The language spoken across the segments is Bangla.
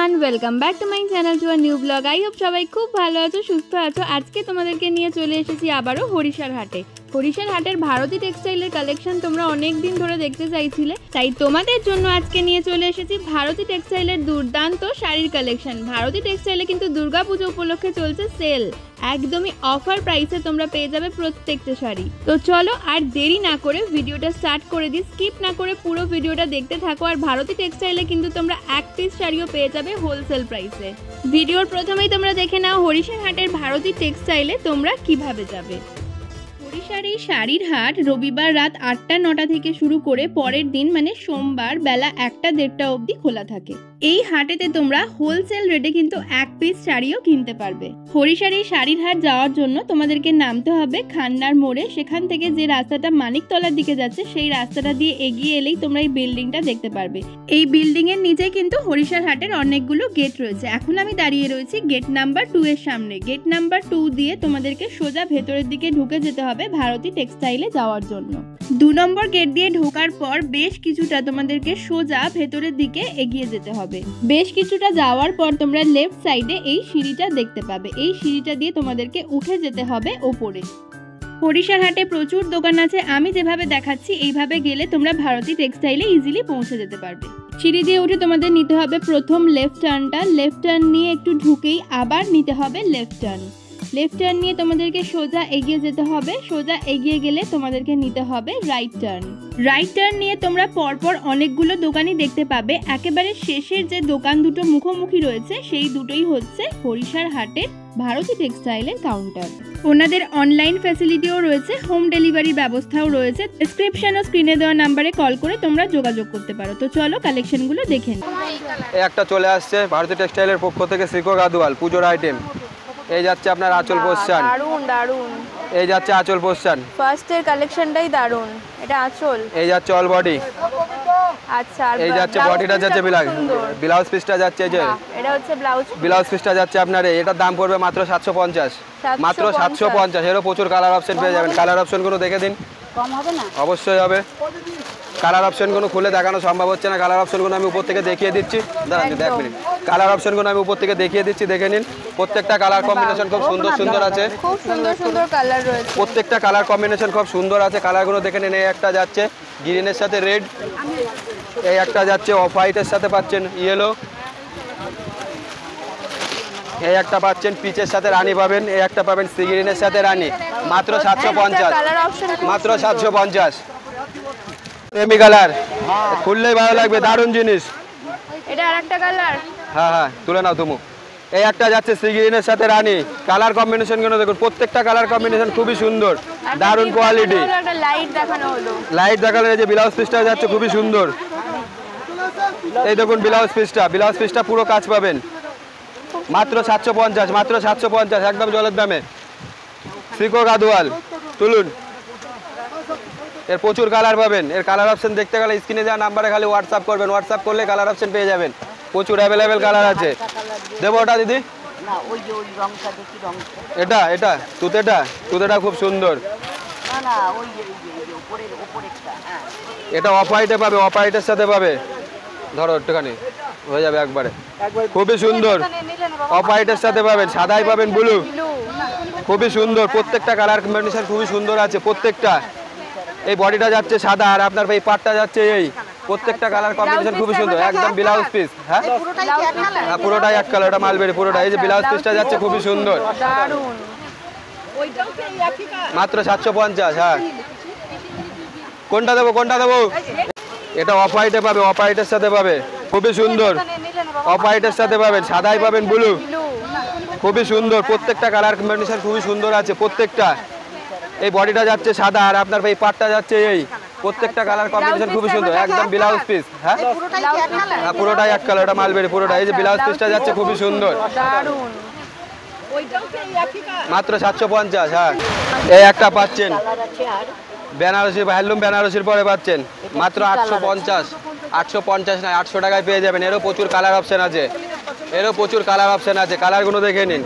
Everyone, welcome back to my channel to a new blog. I hope সবাই খুব ভালো আছো, সুস্থ আছো। আজকে তোমাদেরকে নিয়ে চলে এসেছি আবারও হরিশার হাটে। হরিশার হাটের ভারতী টেক্সটাইলের কালেকশন তোমরা অনেক দিন ধরে দেখতে চাইছিলে, তাই তোমাদের জন্য আজকে নিয়ে চলে এসেছি ভারতী টেক্সটাইলের দুর্দান্ত শাড়ির কালেকশন। ভারতী টেক্সটাইলে কিন্তু দুর্গাপুজো উপলক্ষে চলছে সেল, একদমই অফার প্রাইসে তোমরা পেয়ে যাবে প্রত্যেকটা শাড়ি। তো চলো আর দেরি না করে ভিডিওটা স্টার্ট করে দিই, স্কিপ না করে পুরো ভিডিওটা দেখতে থাকো। আর ভারতী টেক্সটাইলে কিন্তু তোমরা এক পিস শাড়িও পেয়ে যাবে হোলসেল প্রাইসে। ভিডিওর প্রথমেই তোমরা দেখে নাও হরিশার হাটের ভারতী টেক্সটাইলে তোমরা কিভাবে যাবে। হরিশার এই শাড়ির হাট রবিবার রাত ৮টা-৯টা থেকে শুরু করে পরের দিন মানে সোমবার বেলা ১টা-১:৩০ অবধি খোলা থাকে। এই হাটেতে তোমরা হোলসেল রেটে কিন্তু এক পিস শাড়িও কিনতে পারবে। হরিশার এই শাড়ির হাট যাওয়ার জন্য তোমাদেরকে নামতে হবে খান্নার মোড়ে। সেখান থেকে যে রাস্তাটা মানিকতলার দিকে যাচ্ছে সেই রাস্তাটা দিয়ে এগিয়ে এলেই তোমরা এই বিল্ডিংটা দেখতে পারবে। এই বিল্ডিং এর নিচে কিন্তু হরিশার হাটের অনেকগুলো গেট রয়েছে। এখন আমি দাঁড়িয়ে রয়েছি গেট নাম্বার 2 এর সামনে। গেট নাম্বার 2 দিয়ে তোমাদেরকে সোজা ভেতরের দিকে ঢুকে যেতে হবে ভারতী টেক্সটাইলে যাওয়ার জন্য। 2 নম্বর গেট দিয়ে ঢোকার পর বেশ কিছুটা তোমাদেরকে সোজা ভেতরের দিকে এগিয়ে যেতে হবে। বেশ কিছুটা যাওয়ার পর তোমরা লেফট সাইডে এই সিঁড়িটা দেখতে পাবে। এই সিঁড়িটা দিয়ে তোমাদেরকে উঠে যেতে হবে ওপরে। হরিশার হাটে প্রচুর দোকান আছে, আমি যেভাবে দেখাচ্ছি এইভাবে গেলে তোমরা ভারতী টেক্সটাইলে ইজিলি পৌঁছে যেতে পারবে। সিঁড়ি দিয়ে উঠে তোমাদের নিতে হবে প্রথম লেফট টার্নটা। লেফট টার্ন নিয়ে একটু ঢুকেই আবার নিতে হবে লেফট টার্ন। লেফট টার্ন নিয়ে তোমাদেরকে সোজা এগিয়ে যেতে হবে। সোজা এগিয়ে গেলে তোমাদেরকে নিতে হবে রাইট টার্ন। রাইট টার্ন নিয়ে তোমরা পরপর অনেকগুলো দোকানই দেখতে পাবে। একেবারে শেষের যে দোকান দুটো মুখোমুখি রয়েছে সেই দুটোই হচ্ছে হরিশার হাটের ভারতী টেক্সটাইলের কাউন্টার। ওনাদের অনলাইন ফ্যাসিলিটিও রয়েছে, হোম ডেলিভারি ব্যবস্থাও রয়েছে। ডেসক্রিপশন ও স্ক্রিনে দেওয়া নাম্বারে কল করে তোমরা যোগাযোগ করতে পারো। তো চলো কালেকশনগুলো দেখে নিই। এই একটা চলে আসছে ভারতী টেক্সটাইলের পক্ষ থেকে সিকো গাদওয়াল পুজোর আইটেম। এই যাচ্ছে আপনার আঁচল পোস্টান, দারুন দারুন। এই যাচ্ছে আঁচল পোস্টান, ফার্স্টের কালেকশনটাই দারুন। এটা আঁচল, এই যাচ্ছে অল বডি। আচ্ছা, আর এই যাচ্ছে বডিটা যাচ্ছে ব্লাউজ পিসটা যাচ্ছে, এই যে এটা হচ্ছে ব্লাউজ পিসটা যাচ্ছে আপনার। এটার দাম পড়বে মাত্র 750, মাত্র 750। এরও প্রচুর কালার অপশন পেয়ে যাবেন। কালার অপশনগুলো দেখে দিন, কম হবে না? অবশ্যই হবে। কালার অপশনগুলো খুলে দেখানো সম্ভব হচ্ছে না। কালার অপশনগুলো আমি উপর থেকে দেখিয়ে দিচ্ছি, দাঁড়ান এক মিনিট। কালার অপশনগুলো আমি উপর থেকে দেখিয়ে দিচ্ছি, দেখে নিন। প্রত্যেকটা কালার কম্বিনেশন খুব সুন্দর সুন্দর আছে, খুব সুন্দর সুন্দর কালার রয়েছে। প্রত্যেকটা কালার কম্বিনেশন খুব সুন্দর আছে। কালারগুলো দেখে নিন। এই একটা যাচ্ছে গ্রিনের সাথে রেড, এই একটা যাচ্ছে অফ হোয়াইটের সাথে পাচ্ছেন ইয়েলো, এই একটা পাচ্ছেন পিচের সাথে রানী পাবেন, এই একটা পাবেন সি গ্রিনের সাথে রানী। মাত্র 750, মাত্র 750। প্রেমি কালার খুললেই ভালো লাগবে, দারুণ জিনিস। এটা আরেকটা কালার, হ্যাঁ তুলে নাও তুমি। এই একটা যাচ্ছে সি গ্রিনের সাথে রানী। কালার কম্বিনেশন গুলো দেখুন, প্রত্যেকটা কালার কম্বিনেশন খুবই সুন্দর, দারুণ কোয়ালিটি। একটা লাইট দেখানো হলো, লাইট দেখানো। এই যে ব্লাউজ পিসটা যাচ্ছে খুবই সুন্দর, এই দেখুন ব্লাউজ পিসটা পুরো কাজ পাবেন। মাত্র 750, মাত্র 750, একদম জলের দামে। সিকো গাদওয়াল তুলুন। এর প্রচুর কালার পাবেন। এর কালার অপশন দেখতে গেলে স্ক্রিনে দেওয়া নাম্বারে খালি হোয়াটসঅ্যাপ করবেন, হোয়াটসঅ্যাপ করলে কালার অপশন পেয়ে যাবেন। প্রচুর অ্যাভেলেবেল কালার আছে। দেবো ওটা দিদি, এটা এটা তুতেটা খুব সুন্দর। এটা অফ হোয়াইটে পাবে, অফ হোয়াইটের সাথে পাবে। ধরো একটুখানি হয়ে যাবে একবারে, খুবই সুন্দর। অফ হোয়াইটের সাথে পাবেন, সাদাই পাবেন ব্লু, খুবই সুন্দর। প্রত্যেকটা কালার কম্বিনেশন খুবই সুন্দর আছে প্রত্যেকটা। এই বডিটা যাচ্ছে সাদা আর আপনার এই পাটটা যাচ্ছে এই। প্রত্যেকটা কালার কম্বিনেশন খুবই সুন্দর, একদম ব্লাউজ পিস। হ্যাঁ পুরোটাই এক কালার, এটা মালবেরি পুরোটা। এই যে ব্লাউজ পিসটা যাচ্ছে খুবই সুন্দর, মাত্র 750। হ্যাঁ কোনটা দেবো? এটা অফ হোয়াইটে পাবে, অফ হোয়াইটের সাথে পাবে, খুবই সুন্দর। অফ হোয়াইটের সাথে পাবেন, সাদাই পাবেন ব্লু, খুবই সুন্দর। প্রত্যেকটা কালার কম্বিনেশন খুবই সুন্দর আছে প্রত্যেকটা। এই বডিটা যাচ্ছে সাদা আর আপনার এই পাটটা যাচ্ছে এই। প্রত্যেকটা কালার কম্বিনেশন খুবই সুন্দর, একদম ব্লাউজ পিস। হ্যাঁ পুরোটাই এক কালার, এটা মালবেরি পুরোটা। এই যে ব্লাউজ পিসটা যাচ্ছে খুবই সুন্দর, মাত্র 750। হ্যাঁ এই একটা পাচ্ছেন বেনারসি, হ্যান্ডলুম বেনারসির পরে পাচ্ছেন মাত্র 850। 850 না, 800 টাকায় পেয়ে যাবেন। এরও প্রচুর কালার অপশন আছে, কালারগুলো দেখে নিন।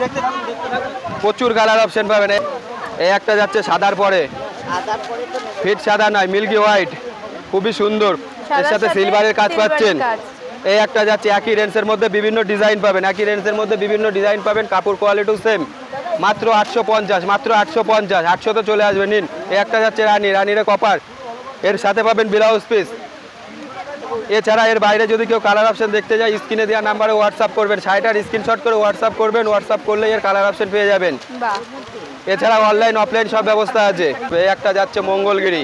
প্রচুর কালার অপশন পাবেন। এই একটা যাচ্ছে সাদার পরে, ফিট সাদা নয়, মিল্কি হোয়াইট, খুবই সুন্দর। এর সাথে সিলভারের কাজ পাচ্ছেন, এই একটা যাচ্ছে একই রেঞ্জের মধ্যে বিভিন্ন ডিজাইন পাবেন, একই রেঞ্জের মধ্যে বিভিন্ন ডিজাইন পাবেন, কাপড় কোয়ালিটিও সেম, মাত্র 850, মাত্র 850, 800 তো চলে আসবে নিন। এই একটা যাচ্ছে রানীরে কপার, এর সাথে পাবেন ব্লাউজ পিস। এছাড়া এর বাইরে যদি কেউ কালার অপশন দেখতে যায় স্ক্রিনে দেওয়া নাম্বারে হোয়াটসঅ্যাপ করবেন, শাড়িটার স্ক্রিনশট করে হোয়াটসঅ্যাপ করবেন, হোয়াটসঅ্যাপ করলে এর কালার অপশন পেয়ে যাবেন। বাহ, এছাড়া অনলাইন অফলাইন সব ব্যবস্থা আছে। এই একটা যাচ্ছে মঙ্গলগিরি,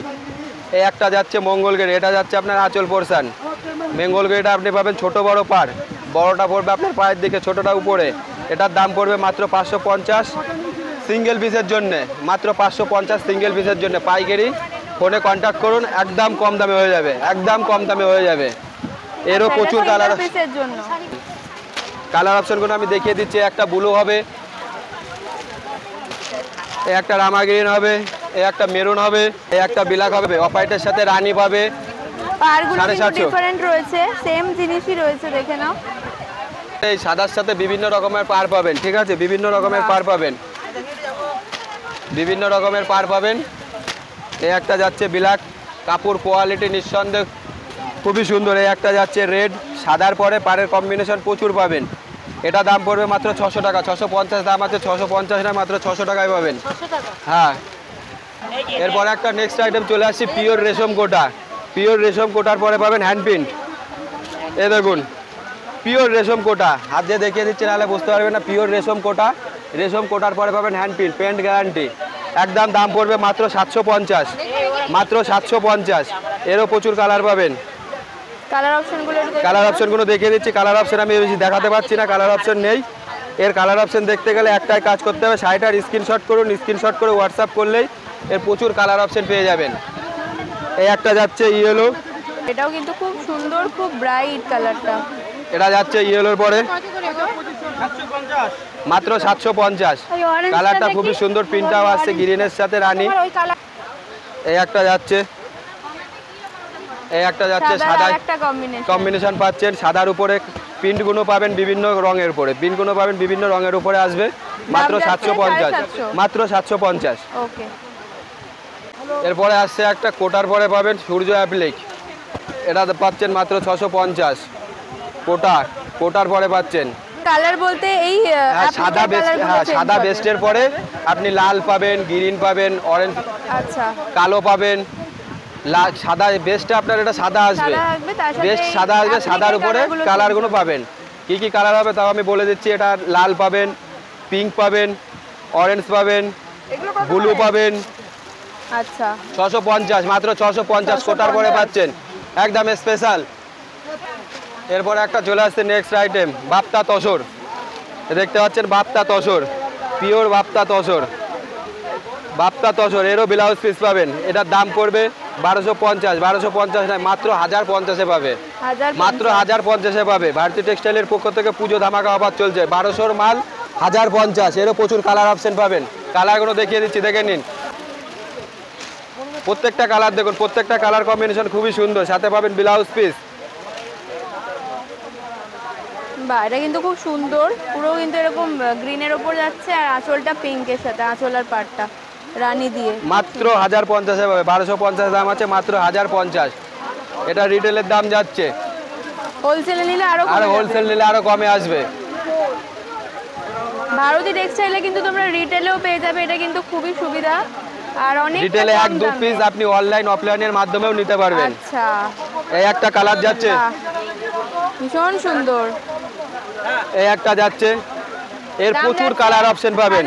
এই একটা যাচ্ছে মঙ্গলগিরি, এটা যাচ্ছে আপনার আঁচল পোরশান। মঙ্গলগিরিটা আপনি পাবেন ছোট বড় পার, বড়টা পড়বে আপনার পায়ের দিকে, ছোটটা উপরে। এটার দাম পড়বে মাত্র 550 সিঙ্গেল পিসের জন্য, মাত্র 550 সিঙ্গেল পিসের জন্য পাইকারি। ফোনে কন্ট্যাক্ট করুন, একদম কম দামে হয়ে যাবে, একদম কম দামে হয়ে যাবে। এরও আচ্ছা, প্রচুর এটা কালার, single piece এর জন্য। কালার অপশনগুলো আমি দেখিয়ে দিচ্ছি। একটা ব্লু হবে, এই একটা রামা গ্রিন হবে, এই একটা মেরুন হবে, এই একটা ব্ল্যাক হবে, অফ হোয়াইটের সাথে রানী পাবে। পাড়গুলো 750 কিন্তু ডিফারেন্ট রয়েছে, সেম জিনিসই রয়েছে, দেখে নাও। এই সাদার সাথে বিভিন্ন রকমের পার পাবেন, ঠিক আছে, বিভিন্ন রকমের পার পাবেন, বিভিন্ন রকমের পার পাবেন। এই একটা যাচ্ছে ব্ল্যাক, কাপড় কোয়ালিটি নিঃসন্দেহ খুবই সুন্দর। এই একটা যাচ্ছে রেড, সাদার পরে পাড়ের কম্বিনেশন প্রচুর পাবেন। এটা দাম পড়বে মাত্র 600 টাকা, 650 দাম আছে, 650 না মাত্র 600 টাকায় পাবেন। হ্যাঁ, এরপরে একটা নেক্সট আইটেম চলে আসছি, পিওর রেশম কোটা। পিওর রেশম কোটার পরে পাবেন হ্যান্ড প্রিন্ট। এই দেখুন পিওর রেশম কোটা, হাত দিয়ে দেখিয়ে দিচ্ছি নাহলে বুঝতে পারবেন না। পিওর রেশম কোটা, রেশম কোটার পরে পাবেন হ্যান্ড প্রিন্ট, পেন্ট গ্যারান্টি। একদম দাম পড়বে মাত্র 750, মাত্র 750। এরও প্রচুর কালার পাবেন। কালার অপশনগুলো কালার অপশনগুলো দেখিয়ে দিচ্ছি। কালার অপশন আমি বেশি দেখাতে পারছি না, কালার অপশন নেই। এর কালার অপশন দেখতে গেলে একটাই কাজ করতে হবে, শাড়িটার স্ক্রিনশট করুন, স্ক্রিনশট করে হোয়াটসঅ্যাপ করলেই এর প্রচুর কালার অপশন পেয়ে যাবেন। এই একটা যাচ্ছে ইয়েলো, এটাও কিন্তু খুব সুন্দর, খুব ব্রাইট কালারটা। এটা যাচ্ছে ইয়েলোর পরে মাত্র 750। কালারটা খুবই সুন্দর, প্রিন্টটাও আসছে গ্রিনের সাথে রানী। এই একটা যাচ্ছে, এই একটা যাচ্ছে সাদা, একটা কম্বিনেশন পাচ্ছেন। সাদার উপরে প্রিন্টগুলো পাবেন বিভিন্ন রঙের উপরে, প্রিন্টগুলো পাবেন বিভিন্ন রঙের উপরে আসবে, মাত্র 750, মাত্র 750। ওকে। এরপরে আসছে একটা কোটার পরে পাবেন সূর্য অ্যাপ্লিক, এটা পাচ্ছেন মাত্র 650। কোটা, কোটার পরে পাচ্ছেন কালার বলতে এই সাদা বেস্ট, হ্যাঁ সাদা বেস্টের পরে আপনি লাল পাবেন, গ্রিন পাবেন, অরেঞ্জ, আচ্ছা কালো পাবেন। সাদা বেস্টটা আপনার এটা সাদা আসবে, বেস্ট সাদা আসবে, সাদার উপরে কালারগুলো পাবেন। কি কি কালার হবে তাও আমি বলে দিচ্ছি। এটা লাল পাবেন, পিঙ্ক পাবেন, অরেঞ্জ পাবেন, ব্লু পাবেন। আচ্ছা 650, মাত্র 650 কোটার পরে পাচ্ছেন, একদম স্পেশাল। এরপরে একটা চলে আসছে নেক্সট আইটেম, বাপ্তা তসর। দেখতে পাচ্ছেন বাপ্তা তসর, পিওর বাপ্তা তসর, বাপ্তা তসর। এরও ব্লাউজ পিস পাবেন। এটার দাম পড়বে 1250, 1250 নয় মাত্র 1050-এ পাবে, মাত্র 1050-এ পাবে। ভারতী টেক্সটাইলের পক্ষ থেকে পুজো ধামাকা অফার চলছে, 1200-র মাল 1050। এরও প্রচুর কালার অপশন পাবেন। কালারগুলো দেখিয়ে দিচ্ছি, দেখে নিন। প্রত্যেকটা কালার দেখুন, প্রত্যেকটা কালার কম্বিনেশন খুবই সুন্দর, সাথে পাবেন ব্লাউজ পিস। বাহ, এটা কিন্তু খুব সুন্দর, পুরো কিন্তু এরকম গ্রিনের ওপর যাচ্ছে, আর আঁচলটা পিঙ্কের সাথে, আঁচল আর পাড়টা রানী দিয়ে। মাত্র 1050-এ পাবে, 1250 দাম আছে, মাত্র 1050। এটা রিটেলের দাম যাচ্ছে, হোলসেলে নিলে আরো আর হোলসেল নিলে আরো কমে আসবে। ভারতী টেক্সটাইলে কিন্তু তোমরা রিটেলেও পেয়ে যাবে, এটা কিন্তু খুবই সুবিধা। আর অনেক রিটেলে 1-2 পিস আপনি অনলাইন অফলাইনের মাধ্যমেও নিতে পারবেন। আচ্ছা, এই একটা কালার যাচ্ছে, ভীষণ সুন্দর। এই একটা যাচ্ছে, এর প্রচুর কালার অপশন পাবেন,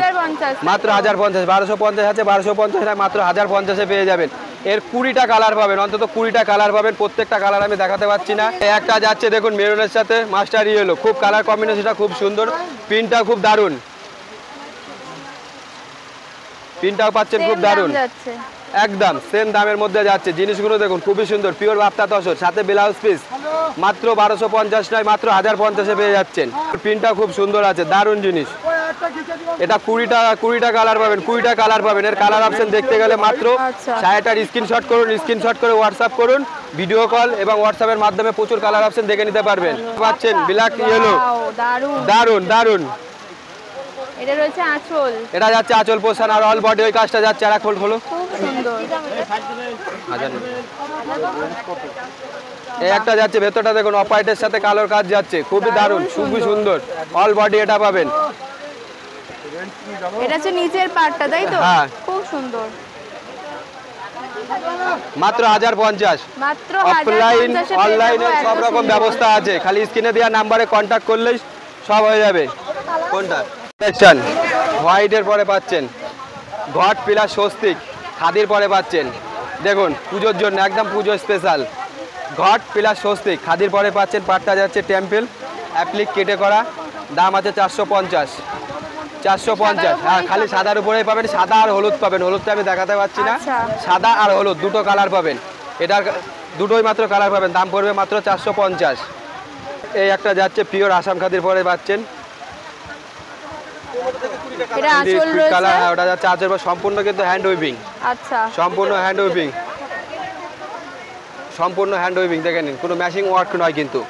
মাত্র 1050। 1250 আছে, 1250 না মাত্র 1050-এ পেয়ে যাবেন। এর 20টা কালার পাবেন, অন্তত 20টা কালার পাবেন। প্রত্যেকটা কালার আমি দেখাতে পাচ্ছি না। এই একটা যাচ্ছে দেখুন মেরুনের সাথে মাস্টার ইয়েলো, খুব কালার কম্বিনেশনটা খুব সুন্দর, প্রিন্টটা খুব দারুণ, প্রিন্টটাও পাচ্ছেন খুব দারুণ, একদম সেম দামের মধ্যে যাচ্ছে। জিনিসগুলো দেখুন খুবই সুন্দর, পিওর বাপ্তা তসর, সাথে ব্লাউজ পিস, মাত্র 1250 নয় মাত্র 1050-এ পেয়ে যাচ্ছেন। প্রিন্টটা খুব সুন্দর আছে, দারুণ জিনিস। এটা 20টা কালার পাবেন, 20টা কালার পাবেন। এর কালার অপশন দেখতে গেলে মাত্র শাড়িটার স্ক্রিনশট করুন, স্ক্রিনশট করে হোয়াটসঅ্যাপ করুন, ভিডিও কল এবং হোয়াটসঅ্যাপের মাধ্যমে প্রচুর কালার অপশন দেখে নিতে পারবেন। পাচ্ছেন ব্ল্যাক ইয়েলো, দারুণ দারুণ। এটা রয়েছে আঁচল, এটা যাচ্ছে আঁচল পোষণ, আর অল বডি ওই কাজটা যাচ্ছে। আর এক ফোল্ড হলো, খুব খুব সুন্দর। এই একটা যাচ্ছে, ভেতরটা দেখুন অফ হোয়াইটের সাথে কালোর কাজ যাচ্ছে, খুবই দারুণ, খুবই সুন্দর। অল বডি এটা পাবেন। এটা হচ্ছে নিচের পার্টটা, তাই তো? হ্যাঁ। খুব সুন্দর। মাত্র 1050। মাত্র অফলাইন 1050 এ অনলাইনে পেয়ে যাবো, সব এত রকম সুন্দর। ব্যবস্থা আছে, খালি স্ক্রিনে দেওয়া নাম্বারে কন্ট্যাক্ট করলেই সব হয়ে যাবে। কোনটা দেখছেন? হোয়াইটের পরে পাচ্ছেন ঘট পিলার স্বস্তিক, খাদির পরে পাচ্ছেন দেখুন পুজোর জন্য একদম পুজো স্পেশাল ঘট পিলার স্বস্তিক, খাদির পরে পাচ্ছেন। পাটটা যাচ্ছে টেম্পল অ্যাপ্লিক কেটে করা, দাম আছে 450। 450, হ্যাঁ, খালি সাদার উপরেই পাবেন। সাদা আর হলুদ পাবেন, হলুদটা আমি দেখাতে পারছি না। আচ্ছা। সাদা আর হলুদ দুটো কালার পাবেন, এটার দুটোই মাত্র কালার পাবেন, দাম পড়বে মাত্র 450। এই একটা যাচ্ছে পিওর আসাম খাদির পরে পাচ্ছেন এটা আঁচল রয়েছে। কালার, হ্যাঁ, ওটা যাচ্ছে আঁচল, সম্পূর্ণ কিন্তু হ্যান্ড উইভিং, আচ্ছা, সম্পূর্ণ হ্যান্ড উইভিং, সম্পূর্ণ হ্যান্ড উইভিং, দেখে নিন, কোনো ম্যাচিং ওয়ার্ক নয় কিন্তু।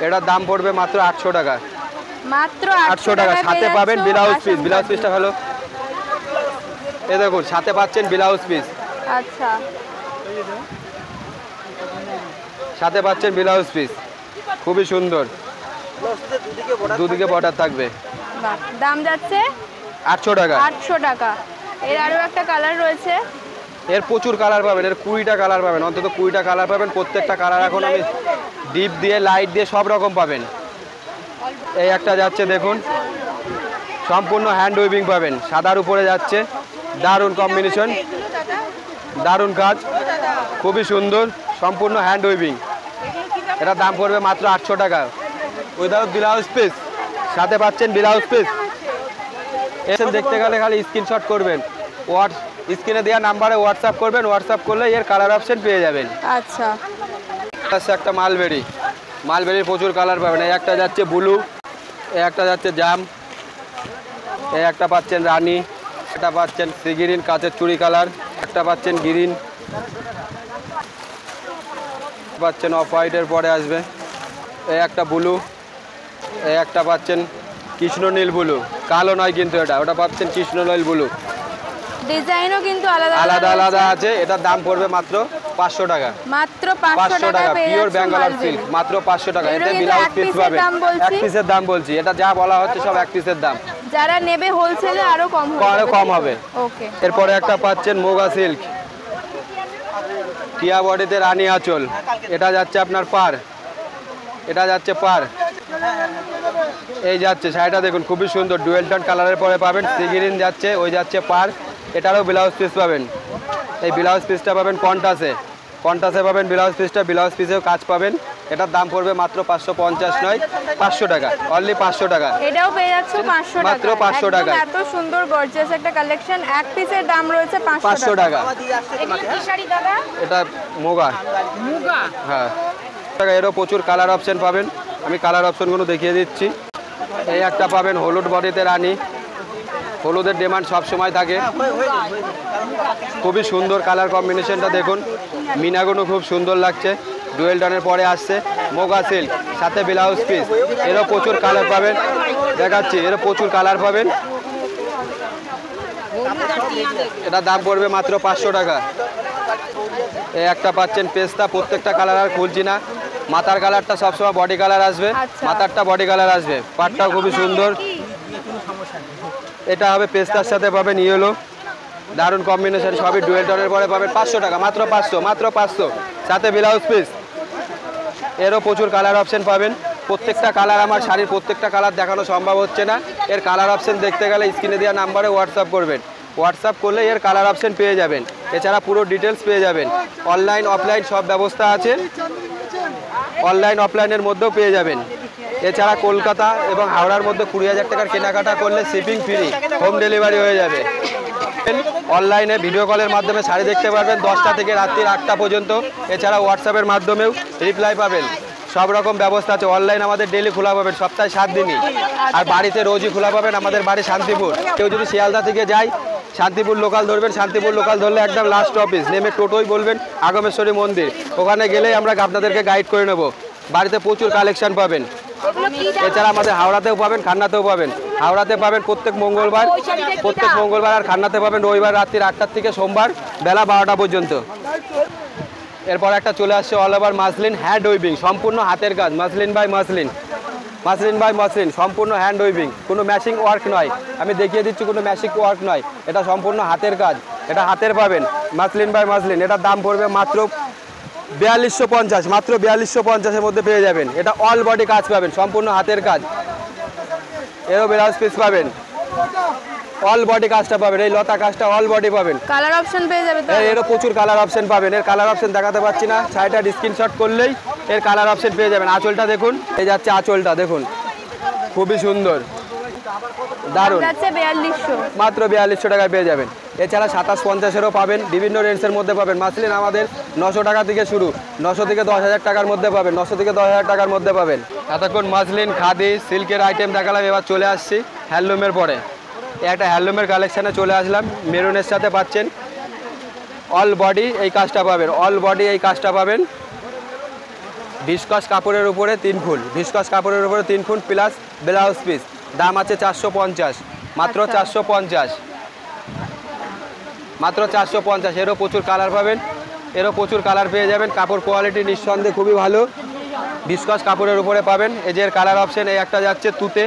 এটার দাম পড়বে মাত্র 800 টাকা। মাত্র 800 টাকা, সাথে পাবেন ব্লাউজ পিস। ব্লাউজ পিসটা হলো এই দেখুন, সাথে পাচ্ছেন ব্লাউজ পিস, আচ্ছা, সাথে পাচ্ছেন ব্লাউজ পিস, খুবই সুন্দর, দুদিকে বর্ডার থাকবে। বাহ। দাম যাচ্ছে 800 টাকা। 800 টাকা। এর আরো একটা কালার রয়েছে। এর প্রচুর কালার পাবেন, এর 20টা কালার পাবেন, অন্তত 20টা কালার পাবেন। প্রত্যেকটা কালার এখন আমি ডিপ দিয়ে লাইট দিয়ে সব রকম পাবেন। এই একটা যাচ্ছে দেখুন, সম্পূর্ণ হ্যান্ড উইভিং পাবেন, সাদার উপরে যাচ্ছে, দারুণ কম্বিনেশন, দারুণ কাজ, খুবই সুন্দর, সম্পূর্ণ হ্যান্ড উইভিং। এটার দাম পড়বে মাত্র 800 টাকা উইদাউট ব্লাউজ পিস, সাথে পাচ্ছেন ব্লাউজ পিস। এসে দেখতে গেলে খালি স্ক্রিনশট করবেন, স্ক্রিনে দেওয়া নাম্বারে হোয়াটসঅ্যাপ করবেন, হোয়াটসঅ্যাপ করলে এর কালার অপশন পেয়ে যাবেন। আচ্ছা, একটা মালবেরি, মালবেরির প্রচুর কালার পাবেন। এই একটা যাচ্ছে ব্লু, এই একটা যাচ্ছে জাম, এই একটা পাচ্ছেন রানী, একটা পাচ্ছেন সি গ্রিন কাঁচের চুড়ি কালার, একটা পাচ্ছেন গ্রিন, পাচ্ছেন অফ হোয়াইটের পরে আসবে, এই একটা ব্লু, এই একটা পাচ্ছেন কৃষ্ণ নীল ব্লু, কালো নয় কিন্তু এটা, ওটা পাচ্ছেন কৃষ্ণ নীল ব্লু। ডিজাইনও কিন্তু আলাদা আলাদা আলাদা আছে। এটার দাম পড়বে মাত্র 500 টাকা। মাত্র 500 টাকা পেয়ে পিওর যাচ্ছেন বেঙ্গলার মালবেরি। সিল্ক, মাত্র 500 টাকা। এগুলো এতে কিন্তু ব্লাউজ এক পিস পিসের পাবেন, দাম বলছি। এক পিসের দাম বলছি, এটা যা বলা হচ্ছে সব এক পিসের দাম, যারা নেবে হোলসেলে আরো কম হবে, আরো কম হবে। ওকে। এরপরে একটা পাচ্ছেন মোগা সিল্ক, টিয়া বডিতে রানী আঁচল, এটা যাচ্ছে আপনার পার, এটা যাচ্ছে পার, এই যাচ্ছে শাড়িটা দেখুন খুবই সুন্দর, ডুয়েল টোন কালারের পরে পাবেন। সি গ্রিন যাচ্ছে, ওই যাচ্ছে পার, এটারও ব্লাউজ পিস পাবেন। এই ব্লাউজ পিসটা পাবেন কন্টাসে, কন্টাসে পাবেন ব্লাউজ পিসটা, ব্লাউজ পিসেও কাজ পাবেন। এটার দাম পড়বে মাত্র 550 নয় 500 টাকা, অনলি 500 টাকা। এটাও পেয়ে যাচ্ছে 500 টাকা, মাত্র 500 টাকা। এত সুন্দর গর্জিয়াস একটা কালেকশন, এক পিসের দাম রয়েছে 500 টাকা। এটা মোগা, হ্যাঁ টাকা। এরও প্রচুর কালার অপশন পাবেন, আমি কালার অপশনগুলো দেখিয়ে দিচ্ছি। এই একটা পাবেন হলুদ বডিতে রানী, হলুদের ডিমান্ড সব সময় থাকে, খুবই সুন্দর কালার কম্বিনেশনটা দেখুন, মিনাগুলো খুব সুন্দর লাগছে, ডুয়েল টনের পরে আসছে। মোগা সিল্ক, সাথে ব্লাউজ পিস, এরও প্রচুর কালার পাবেন, দেখাচ্ছি, এরও প্রচুর কালার পাবেন। এটার দাম পড়বে মাত্র 500 টাকা। এই একটা পাচ্ছেন পেস্তা, প্রত্যেকটা কালার আর খুলছি না, মাথার কালারটা সবসময় বডি কালার আসবে, আচ্ছা। মাথারটা বডি কালার আসবে, পাটটাও খুবই সুন্দর। এটা হবে পেস্তার সাথে পাবেন ইয়েলো, দারুণ কম্বিনেশন, সবই ডুয়েল টোনের পরে পাবেন। 500 টাকা, মাত্র 500, মাত্র 500, সাথে ব্লাউজ পিস। এরও প্রচুর কালার অপশন পাবেন, প্রত্যেকটা কালার, আমার শাড়ির প্রত্যেকটা কালার দেখানো সম্ভব হচ্ছে না। এর কালার অপশন দেখতে গেলে স্ক্রিনে দেওয়া নাম্বারে হোয়াটসঅ্যাপ করবেন, হোয়াটসঅ্যাপ করলে এর কালার অপশন পেয়ে যাবেন, এছাড়া পুরো ডিটেলস পেয়ে যাবেন। অনলাইন অফলাইন সব ব্যবস্থা আছে, অনলাইন অফলাইনের মধ্যেও পেয়ে যাবেন। এছাড়া কলকাতা এবং হাওড়ার মধ্যে 20,000 টাকার কেনাকাটা করলে শিপিং ফ্রি, হোম ডেলিভারি হয়ে যাবে। অনলাইনে ভিডিও কলের মাধ্যমে শাড়ি দেখতে পারবেন 10টা থেকে রাত্রির 8টা পর্যন্ত, এছাড়া হোয়াটসঅ্যাপের মাধ্যমেও রিপ্লাই পাবেন, সব রকম ব্যবস্থা আছে। অনলাইন আমাদের ডেলি খোলা পাবেন, সপ্তাহে 7 দিনই, আর বাড়িতে রোজই খোলা পাবেন। আমাদের বাড়ি শান্তিপুর, কেউ যদি শিয়ালদা থেকে যায় শান্তিপুর লোকাল ধরবেন, শান্তিপুর লোকাল ধরলে একদম লাস্ট অফিস নেমে টোটোই বলবেন আগমেশ্বরী মন্দির, ওখানে গেলেই আমরা আপনাদেরকে গাইড করে নেব। বাড়িতে প্রচুর কালেকশন পাবেন, এছাড়া আমাদের হাওড়াতেও পাবেন, খান্নাতেও পাবেন। হাওড়াতে পাবেন প্রত্যেক মঙ্গলবার, আর খান্নাতে পাবেন রবিবার রাত্রি 8টার থেকে সোমবার বেলা 12টা পর্যন্ত। এরপর একটা চলে আসছে all over muslin hand weaving, সম্পূর্ণ হাতের কাজ, মাসলিন বাই মাসলিন, সম্পূর্ণ হ্যান্ড উইভিং, কোনো ম্যাচিং ওয়ার্ক নয়। আমি দেখিয়ে দিচ্ছি, কোনো ম্যাচিং ওয়ার্ক নয়, এটা সম্পূর্ণ হাতের কাজ, এটা হাতের পাবেন মাসলিন বাই মাসলিন। এটার দাম পড়বে মাত্র 4250, মাত্র 4250-এর মধ্যে পেয়ে যাবেন। এটা অল বডি কাজ পাবেন, সম্পূর্ণ হাতের কাজ। এরও ব্লাউজ পিস পাবেন, অল বডি কাজটা পাবেন, এই লতা কাজটা অল বডি পাবেন। কালার অপশন পেয়ে যাবে তো? এরও প্রচুর কালার অপশন পাবেন। এর কালার অপশন দেখাতে পাচ্ছি না, শাড়িটা স্ক্রিনশট করলেই এর কালার অপশন পেয়ে যাবেন। আঁচলটা দেখুন, এই যাচ্ছে আঁচলটা দেখুন, খুবই সুন্দর, দারুণ, মাত্র 4200 টাকায় পেয়ে যাবেন। এছাড়া 2750-এরও পাবেন, বিভিন্ন রেঞ্জের মধ্যে পাবেন। মাসলিন আমাদের 900 টাকা থেকে শুরু, 900 থেকে 10,000 টাকার মধ্যে পাবেন, 900 থেকে 10,000 টাকার মধ্যে পাবেন। এতক্ষণ মাসলিন, খাদি, সিল্কের আইটেম দেখালাম, এবার চলে আসছি হ্যান্ডলুমের পরে। একটা হ্যান্ডলুমের কালেকশানে চলে আসলাম, মেরুনের সাথে পাচ্ছেন অল বডি এই কাজটা পাবেন, অল বডি এই কাজটা পাবেন। ভিসকস কাপড়ের উপরে 3 ফুল, ভিসকস কাপড়ের উপরে 3 ফুল প্লাস ব্লাউজ পিস। দাম আছে 450, মাত্র 450, মাত্র 450। এরও প্রচুর কালার পাবেন, এরও প্রচুর কালার পেয়ে যাবেন। কাপড় কোয়ালিটি নিঃসন্দেহে খুবই ভালো, ভিসকস কাপড়ের উপরে পাবেন। এই যে কালার অপশন, এই একটা যাচ্ছে তুতে,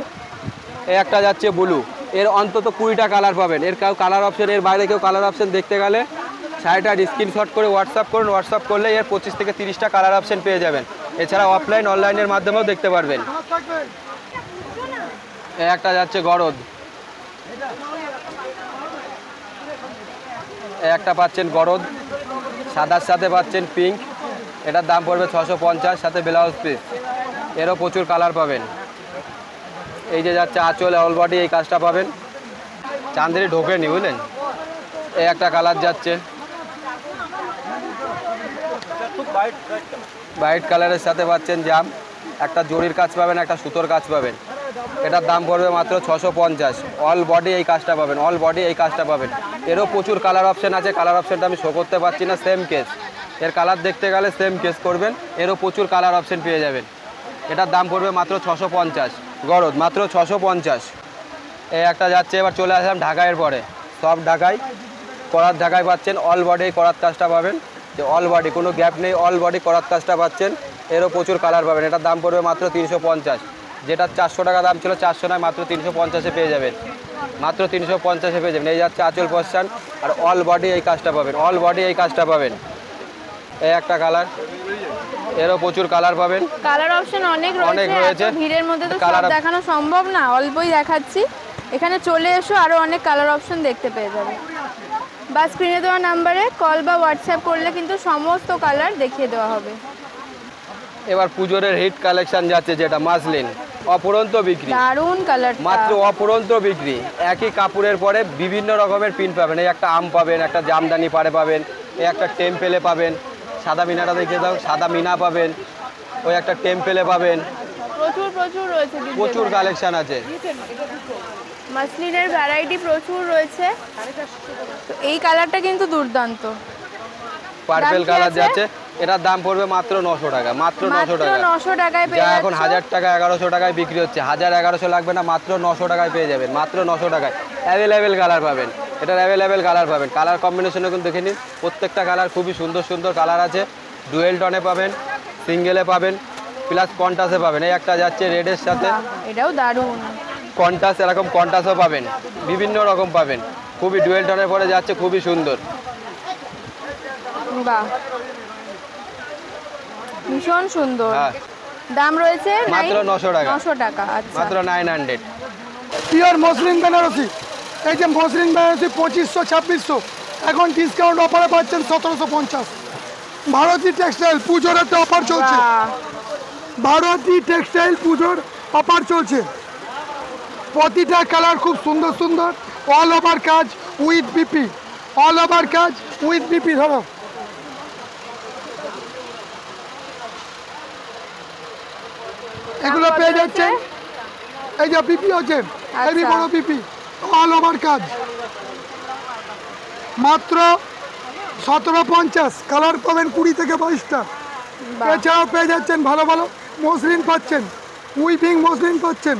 এই একটা যাচ্ছে ব্লু। এর অন্তত 20টা কালার পাবেন। এর কালার অপশন, এর বাইরে কেউ কালার অপশন দেখতে গেলে শাড়িটার স্ক্রিনশট করে হোয়াটসঅ্যাপ করুন, হোয়াটসঅ্যাপ করলে এর 25 থেকে 30টা কালার অপশন পেয়ে যাবেন। এছাড়া অফলাইন অনলাইনের মাধ্যমেও দেখতে পারবেন। এই একটা যাচ্ছে গরদ, এই একটা পাচ্ছেন গরদ, সাদার সাথে পাচ্ছেন পিঙ্ক, এটার দাম পড়বে 650, সাথে ব্লাউজ পিস। এরও প্রচুর কালার পাবেন। এই যে যাচ্ছে আঁচলে অল বডি এই কাজটা পাবেন। চাঁদেরি ঢোকেনি বুঝলেন। এই একটা কালার যাচ্ছে হোয়াইট কালারের সাথে পাচ্ছেন জাম, একটা জরির কাজ পাবেন, একটা সুতোর কাজ পাবেন। এটার দাম পড়বে মাত্র 650, অল বডি এই কাজটা পাবেন, অল বডি এই কাজটা পাবেন। এরও প্রচুর কালার অপশন আছে, কালার অপশনটা আমি শো করতে পারছি না, সেম কেস। এর কালার দেখতে গেলে সেম কেস করবেন, এরও প্রচুর কালার অপশন পেয়ে যাবেন। এটার দাম পড়বে মাত্র 650, গরদ মাত্র 650। এই একটা যাচ্ছে, এবার চলে আসলাম ঢাকাইয়ের পরে, সব ঢাকাই, করাত ঢাকাই পাচ্ছেন, অল বডি করাত কাজটা পাবেন, যে অল বডি কোনো গ্যাপ নেই, অল বডি করাত কাজটা পাচ্ছেন। এরও প্রচুর কালার পাবেন। এটার দাম পড়বে মাত্র 350, যেটা 400 টাকা দাম ছিল 400 নয়, মাত্র 350-এ পেয়ে যাবেন, মাত্র 350-এ পেয়ে যাবেন। এই যাচ্ছে আঁচল পশ্চান, আর অল বডি এই কাজটা পাবেন, অল বডি এই কাজটা পাবেন। এই একটা কালার, এরও প্রচুর কালার পাবেন, কালার অপশন অনেক রয়েছে। ভিড়ের মধ্যে তো সব দেখানো সম্ভব না, অল্পই দেখাচ্ছি। এখানে চলে এসো, আরো অনেক কালার অপশন দেখতে পেয়ে যাবে। বা স্ক্রিনে দেওয়া নাম্বারে কল বা হোয়াটসঅ্যাপ করলে কিন্তু সমস্ত কালার দেখিয়ে দেওয়া হবে। এবার পুজোর হিট কালেকশন যাচ্ছে, যেটা মাসলিন, অপরন্ত বিক্রি, দারুণ কালার, মাত্র অপরন্ত বিক্রি। একই কাপড়ের পরে বিভিন্ন রকমের প্রিন্ট পাবেন। এই একটা আম পাবেন, একটা জামদানি পাড়ে পাবেন, এই একটা টেম্পেলে পাবেন, সাদা মিনাটা দেখে দাও, সাদা মিনা পাবেন, ওই একটা টেম্পেলে পাবেন। প্রচুর রয়েছে, প্রচুর কালেকশন আছে, মাসলিনের ভ্যারাইটি প্রচুর রয়েছে। তো এই কালারটা কিন্তু দুর্দান্ত, পার্পল কালার যাচ্ছে। এটার দাম পড়বে মাত্র 900 টাকা, মাত্র 900 টাকা, 900 টাকায় পেয়ে যাচ্ছে। এখন 1000 টাকা 1100 টাকায় বিক্রি হচ্ছে, 1000-1100 লাগবে না, মাত্র 900 টাকায় পেয়ে যাবেন, মাত্র 900 টাকায়। অ্যাভেলেবেল কালার পাবেন, এটার অ্যাভেলেবেল কালার পাবেন। কালার কম্বিনেশনও কিন্তু দেখে নিন, প্রত্যেকটা কালার খুবই সুন্দর সুন্দর কালার আছে। ডুয়েল টনে পাবেন, সিঙ্গেলে পাবেন, প্লাস কন্টাসে পাবেন। এই একটা যাচ্ছে রেডের সাথে, এটাও দারুণ কন্টাস, এরকম কন্টাসও পাবেন, বিভিন্ন রকম পাবেন। খুবই ডুয়েল টনের পরে যাচ্ছে, খুবই সুন্দর, বাহ, ভীষণ সুন্দর। হ্যাঁ, দাম রয়েছে মাত্র 900 টাকা, 900 টাকা, আচ্ছা, মাত্র 900। পিওর মসলিন বেনারসি, এই যে মসলিন বেনারসি 2500-2600, এখন ডিসকাউন্ট অফারে পাচ্ছেন 1750। ভারতী টেক্সটাইল পুজোর একটা অফার চলছে, ভারতী টেক্সটাইল পুজোর অফার চলছে। প্রতিটা কালার খুব সুন্দর সুন্দর, অল ওভার কাজ উইথ বিপি, অল ওভার কাজ উইথ বিপি। ধরো এগুলো পেয়ে যাচ্ছেন, এই যে বিপি আছে, হেভি বড় বিপি, অল ওভার কাজ, মাত্র 1750। কালার পাবেন 20 থেকে 22টা। এছাড়াও পেয়ে যাচ্ছেন ভালো ভালো মসলিন পাচ্ছেন, উইভিং মসলিন পাচ্ছেন,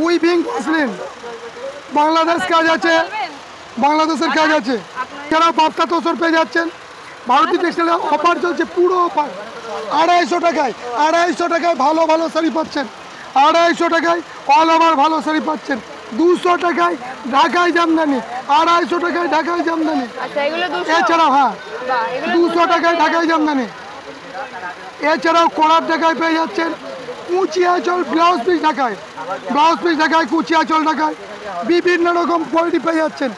উইভিং মসলিন বাংলাদেশ কাজ আছে, বাংলাদেশের কাজ আছে। যারা বার্তা তোষর পেয়ে যাচ্ছেন, ভারতী টেক্সটাইলের অফার চলছে, পুরো অফার 250 টাকায়, 250 টাকায় ভালো ভালো শাড়ি পাচ্ছেন, 250 টাকায় অল ওভার ভালো শাড়ি পাচ্ছেন, 200 টাকায় ঢাকায় জামদানি, 250 টাকায় ঢাকায় জামদানি। আচ্ছা এগুলো 200 এছাড়াও হ্যাঁ বাহ এগুলো 200 টাকায় ঢাকায় জামদানি। এছাড়াও কলার ঢাকায় পেয়ে যাচ্ছেন, কুচি আঁচল ব্লাউজ পিস ঢাকায়, ব্লাউজ পিস ঢাকায়, কুচি আঁচল ঢাকায়, বিভিন্ন রকম কোয়ালিটি পেয়ে যাচ্ছেন।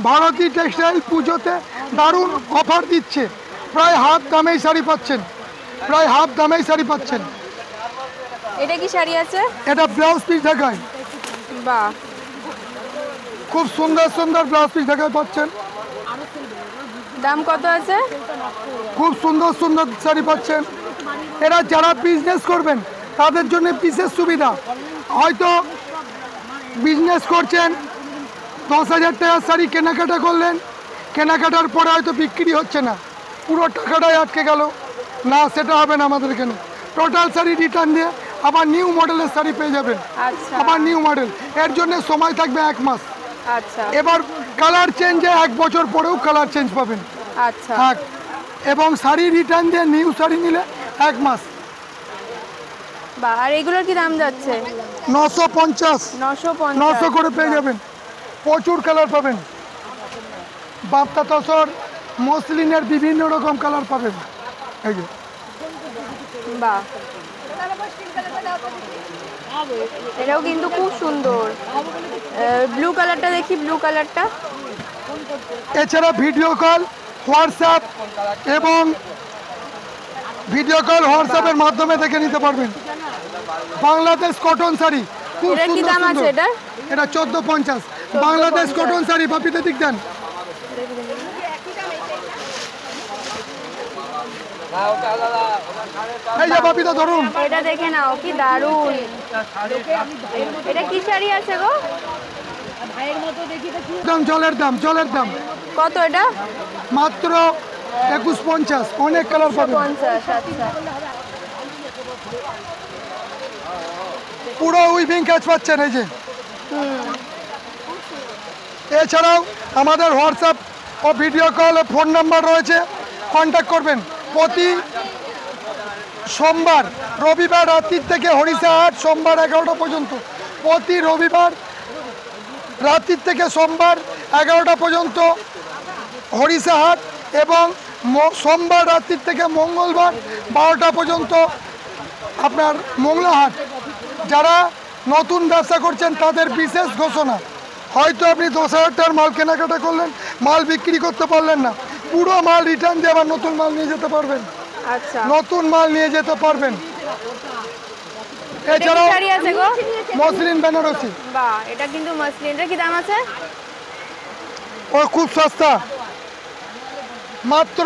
ভারতী টেক্সটাইল পুজোতে দারুণ অফার দিচ্ছে, প্রায় হাফ দামেই শাড়ি পাচ্ছেন, প্রায় হাফ দামেই শাড়ি পাচ্ছেন। এটা কি শাড়ি আছে? এটা ব্লাউজ পিস ঢাকায়, বাহ খুব সুন্দর সুন্দর ব্লাউজ পিস ঢাকায় পাচ্ছেন, দাম কত আছে? খুব সুন্দর সুন্দর শাড়ি পাচ্ছেন। এরা যারা বিজনেস করবেন তাদের জন্য বিশেষ সুবিধা, হয়তো বিজনেস করছেন 10,000 টাকার শাড়ি কেনাকাটা করলেন, কেনাকাটার পরে হয়তো বিক্রি হচ্ছে না, পুরো টাকাটাই আটকে গেল না, সেটা হবে না আমাদের এখানে। টোটাল শাড়ি রিটার্ন দিয়ে আবার নিউ মডেলের শাড়ি পেয়ে যাবেন, আচ্ছা আবার নিউ মডেল। এর জন্য সময় থাকবে 1 মাস। আচ্ছা এবার কালার চেঞ্জে 1 বছর পরেও কালার চেঞ্জ পাবেন। আচ্ছা হ্যাঁ, এবং শাড়ি রিটার্ন দিয়ে নিউ শাড়ি নিলে 1 মাস। বাহ আর এগুলোর কি দাম যাচ্ছে? 950 950 900 করে পেয়ে যাবেন, প্রচুর কালার পাবেন। বাপ্তা তসর মসলিনের বিভিন্ন রকম কালার পাবেন। এই যে বাহ এটাও কিন্তু খুব সুন্দর। ব্লু কালারটা দেখি, ব্লু কালারটা। এছাড়া ভিডিও কল, হোয়াটসঅ্যাপ এবং ভিডিও কল হোয়াটসঅ্যাপের মাধ্যমে দেখে নিতে পারবেন। বাংলাদেশ কটন শাড়ি খুব এটার কি সুন্দর দাম আছে সুন্দর। এটা? এটা 1450 বাংলাদেশ কটন শাড়ি। বাপিতে দিক দেন, এই যে বাপিতা ধরুন, এটা দেখে নাও কি দারুণ। এটা কি শাড়ি আছে গো? দাম জলের দাম, জলের দাম কত এটা? মাত্র 2150, অনেক কালার পাবেন। 50 আচ্ছা পুরো উইভিং কাজ পাচ্ছেন এই যে। এছাড়াও আমাদের হোয়াটসঅ্যাপ ও ভিডিও কল ও ফোন নাম্বার রয়েছে, কন্ট্যাক্ট করবেন। প্রতি সোমবার রবিবার রাত্রির থেকে হরিষা হাট সোমবার 11টা পর্যন্ত, প্রতি রবিবার রাত্রির থেকে সোমবার 11টা পর্যন্ত হরিষা হাট, এবং সোমবার রাত্রির থেকে মঙ্গলবার 12টা পর্যন্ত আপনার মোংলা হাট। যারা নতুন ব্যবসা করছেন তাদের বিশেষ ঘোষণা, হয়তো আপনি 10,000 টাকার মাল কেনাকাটা করলেন, মাল বিক্রি করতে পারলেন না, পুরো মাল রিটার্ন দিয়ে আবার নতুন মাল নিয়ে যেতে পারবেন, আচ্ছা নতুন মাল নিয়ে যেতে পারবেন। এটা কি এছাড়াও শাড়ি আছে গো? মসলিন বেনারসি, বাহ এটা কিন্তু মসলিনটা কি দাম আছে? ও খুব সস্তা, মাত্র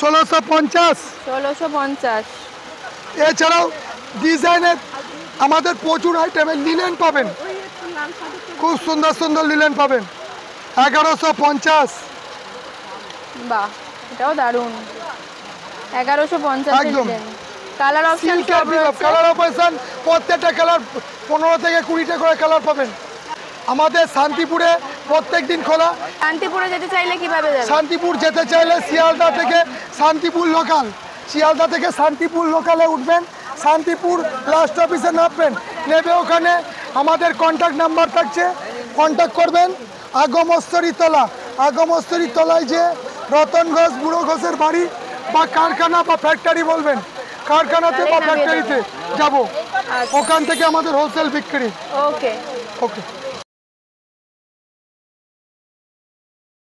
1650। 1650। এছাড়াও ডিজাইনের আমাদের প্রচুর আইটেমের লিনেন পাবেন, খুব সুন্দর সুন্দর লিনেন পাবেন, 1150। বাহ এটাও দারুণ, 1150 একদম। কালার অপশন সব রয়েছে। কালার অপশন প্রত্যেকটা কালার 15 থেকে 20টা করে কালার পাবেন। আমাদের শান্তিপুরে প্রত্যেক দিন খোলা। শান্তিপুরে যেতে চাইলে কিভাবে যাবে? শান্তিপুর যেতে চাইলে শিয়ালদা থেকে শান্তিপুর লোকাল, শিয়ালদা থেকে শান্তিপুর লোকালে উঠবেন, শান্তিপুর লাস্ট অফিসে নামবেন, নেবে ওখানে আমাদের কন্ট্যাক্ট নাম্বার থাকছে, কন্ট্যাক্ট করবেন। আগমস্তরী তলা, আগমস্তরী তলায় যে রতন ঘোষ বুড়ো ঘোষের বাড়ি বা কারখানা বা ফ্যাক্টরি বলবেন, কারখানাতে বা ফ্যাক্টরিতে যাব, ওখান থেকে আমাদের হোলসেল বিক্রি। ওকে ওকে।